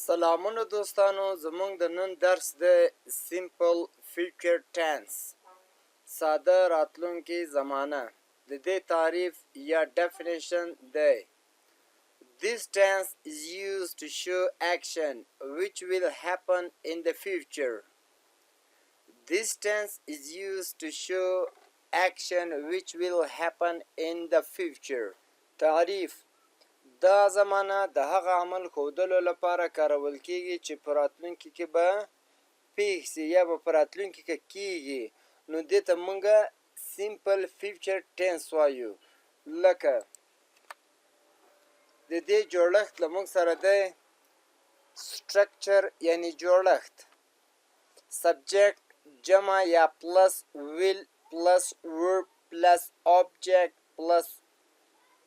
سلامونه دوستانو، زمونږ د نن درس د سیمپل فیوچر ټینس ساده راتلونکي زمانه د دې تعریف یا ډیفینیشن دی. This tense is used to show action which will happen in the future. This tense is used to show action which will happen in the future. تعریف: دا زمانه د هغه عمل ښودلو لپاره کارول کیږي چې په راتلونکي کې به پیښ سي یا به په راتلونکي کې کیږي. نو دې ته موږ سیمپل فیوچر ټینس وایو. لکه د دې جوړښت له موږ سره دی سټرکچر یعنی جوړښت، سبجیکټ جمع یا پلس ویل پلس ورب پلس آبجیکټ پلس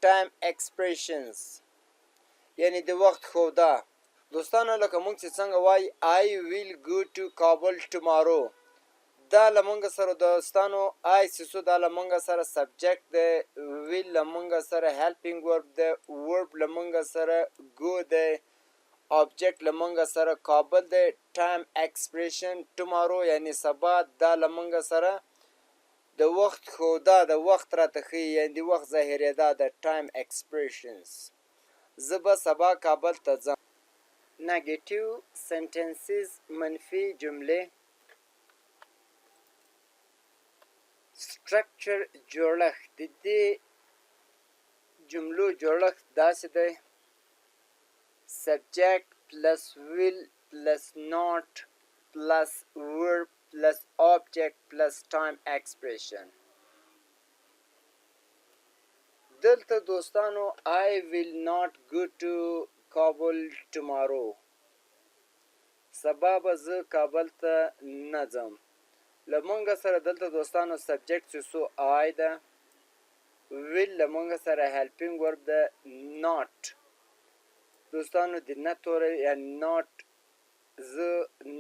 time expressions یعنی د وخت ښوده. دوستانو لکه موږ چې څنګه وایي I will go to Kabul tomorrow، دا له موږ سره دوستانو I سیسو دا له موږ سره سبجیکټ دی، will له موږ سره helping verb دی، verb له موږ سره go دی، object له موږ سره کابل دی، time expression tomorrow یعنی سبا دا له موږ سره د وخت ښوده، د وخت راته ښیي یعنې د وخت ظاهرېدا د time expressions. زه به سبا کابل ته ځم. نګیټیو سنټنسز منفي جملې. سټرکچر جوړښت د دې جملو جوړښت داسې دی سبجیکټ پلس ویل پلس ناٹ پلس ورب plus object plus time expression. دلته دوستانو I will not go to Kabul tomorrow، سبا به زه کابل ته نه ځم. له موږ سره دلته دوستانو سبجیکټ سو I ده، will له موږ سره helping verb ده، not دوستانو د نه توری یا not زه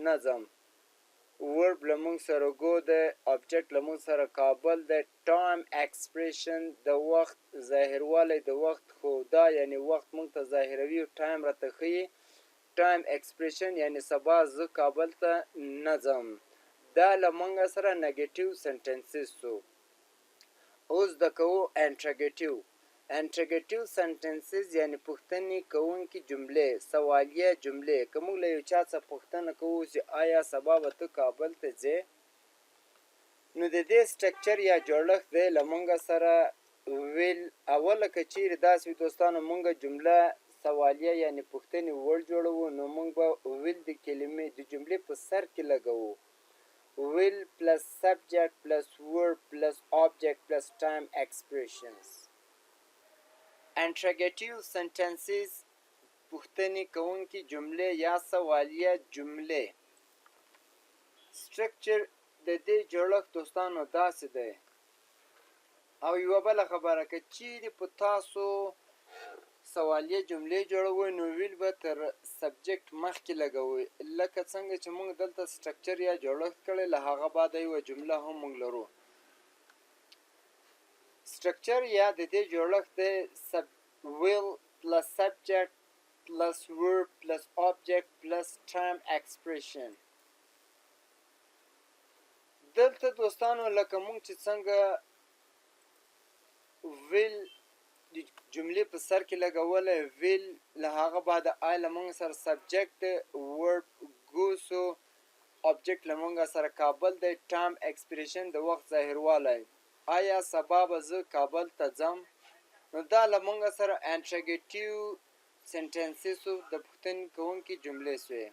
نه ځم، verb له موږ سره go دی، object له موږ سره کابل دی، time expression د وخت ظاهروالی، د وخت ښوده یعنی وخت موږ ته ظاهروي او time راته ښیي. time expression یعنی سبا زه کابل ته نه ځم. دا له موږ سره نګیټیو سنټنسز سو. اوس د کوو انټرګیټیو. انټرګیټیو سنټنسز یعنی پوښتنې کوونکي جملې، سوالیه جملې. که موږ له یو چا څخه پوښتنه کوو چې آیا سبا به ته کابل ته ځې، نو د دې سټرکچر یا جوړښت دی له موږ سره ویل. اوله که چیرې داسې وي دوستانو موږ جمله سوالیه یعنی پوښتنې وړ جوړوو، نو موږ به ویل د کلمې د جملې په سر کې لګوو. ویل پلس سبجیکټ پلس ورب پلس آبجیکټ پلس ټایم ایکسپریشنز. انټرګیټیو سنټنسز پوښتنې کوونکي جملې یا سوالیه جملې. سټرکچر د دې جوړښت دوستانو داسې دی. او یوه بله خبره که چیرې په تاسو سوالیه جملې جوړوئ نو ویل به تر سبجیکټ مخکې لګوئ، لکه څنګه چې موږ دلته سټرکچر یا جوړښت کړی له هغه بعد یوه جمله هم موږ لرو. سټرکچر یا د دې جوړښت دی will plus subject plus verb plus object plus time expression. دلته دوستانو لکه موږ چې څنګه will د جملې په سر کې لګولی، will له هغه بعد I له موږ سره subject دی، verb go سو، object له موږ سره کابل دی، time expression د وخت ظاهروالی. آیا سبا به زه کابل ته ځم، نو دا له موږ سره انټرګیټیو سنټنسز د پوښتنې کوونکي جملې سوې.